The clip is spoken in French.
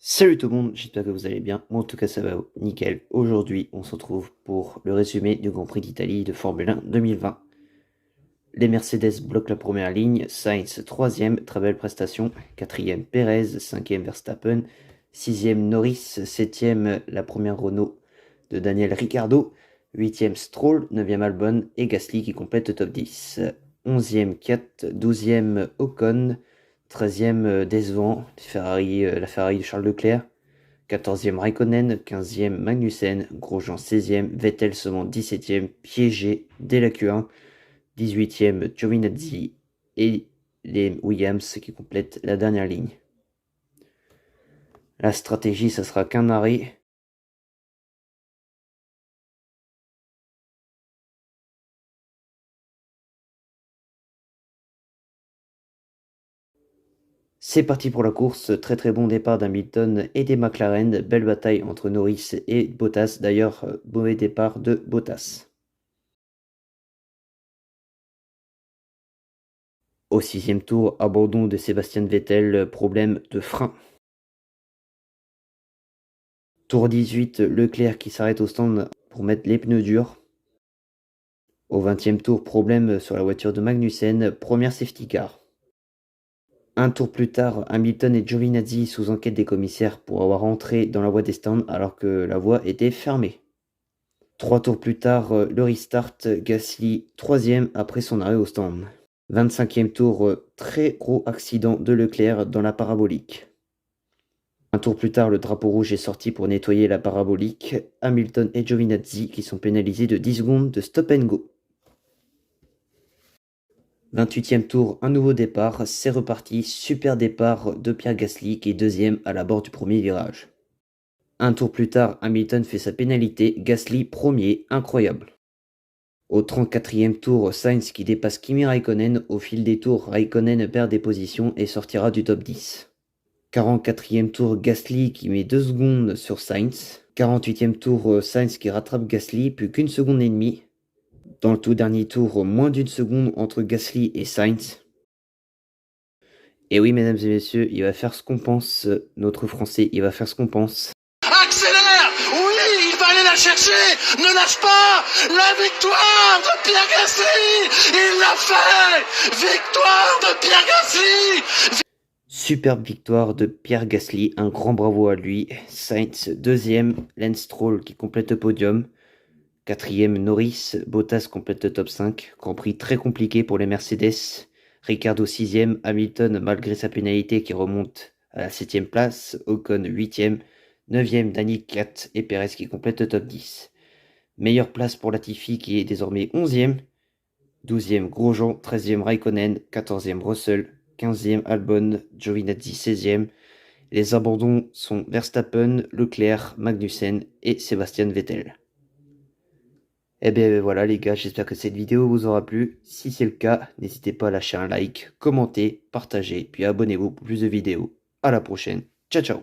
Salut tout le monde, j'espère que vous allez bien. Moi en tout cas ça va nickel. Aujourd'hui on se retrouve pour le résumé du Grand Prix d'Italie de Formule 1 2020. Les Mercedes bloquent la première ligne, Sainz 3ème, très belle prestation, 4ème Perez, 5ème Verstappen, 6ème Norris, 7ème la première Renault de Daniel Ricciardo, 8ème Stroll, 9ème Albon et Gasly qui complète le top 10. 11ème Kat, 12ème Ocon, 13ème décevant, la Ferrari de Charles Leclerc, 14ème Raikkonen, 15ème Magnussen, Grosjean 16ème, Vettel seulement 17ème, piégé dès la Q1, 18ème Giovinazzi et les Williams qui complètent la dernière ligne. La stratégie, ça sera qu'un arrêt. C'est parti pour la course, très bon départ d'Hamilton et des McLaren, belle bataille entre Norris et Bottas, d'ailleurs mauvais départ de Bottas. Au 6ème tour, abandon de Sébastien Vettel, problème de frein. Tour 18, Leclerc qui s'arrête au stand pour mettre les pneus durs. Au 20e tour, problème sur la voiture de Magnussen, première safety car. Un tour plus tard, Hamilton et Giovinazzi sous enquête des commissaires pour avoir entré dans la voie des stands alors que la voie était fermée. 3 tours plus tard, le restart, Gasly 3ème après son arrêt au stand. 25e tour, très gros accident de Leclerc dans la parabolique. Un tour plus tard, le drapeau rouge est sorti pour nettoyer la parabolique. Hamilton et Giovinazzi qui sont pénalisés de 10 secondes de stop and go. 28e tour, un nouveau départ, c'est reparti, super départ de Pierre Gasly qui est deuxième à la bord du premier virage. Un tour plus tard, Hamilton fait sa pénalité, Gasly premier, incroyable. Au 34e tour, Sainz qui dépasse Kimi Raikkonen, au fil des tours, Raikkonen perd des positions et sortira du top 10. 44e tour, Gasly qui met 2 secondes sur Sainz. 48e tour, Sainz qui rattrape Gasly, plus qu'une seconde et demie. Dans le tout dernier tour, moins d'une seconde entre Gasly et Sainz. Et oui, mesdames et messieurs, il va faire ce qu'on pense, notre Français, il va faire ce qu'on pense. Accélère! Oui, il va aller la chercher! Ne lâche pas! La victoire de Pierre Gasly! Il l'a fait! Victoire de Pierre Gasly! Superbe victoire de Pierre Gasly, un grand bravo à lui. Sainz deuxième, Lance Stroll qui complète le podium. 4ème Norris, Bottas complète le top 5. Grand prix très compliqué pour les Mercedes. Ricciardo 6ème, Hamilton malgré sa pénalité qui remonte à la 7ème place. Ocon 8ème, 9ème Daniel 4 et Perez qui complète le top 10. Meilleure place pour Latifi qui est désormais 11ème. 12ème Grosjean, 13ème Raikkonen, 14ème Russell, 15ème Albon, Giovinazzi 16ème. Les abandons sont Verstappen, Leclerc, Magnussen et Sébastien Vettel. Et bien voilà les gars, j'espère que cette vidéo vous aura plu. Si c'est le cas, n'hésitez pas à lâcher un like, commenter, partager, puis abonnez-vous pour plus de vidéos. À la prochaine. Ciao ciao.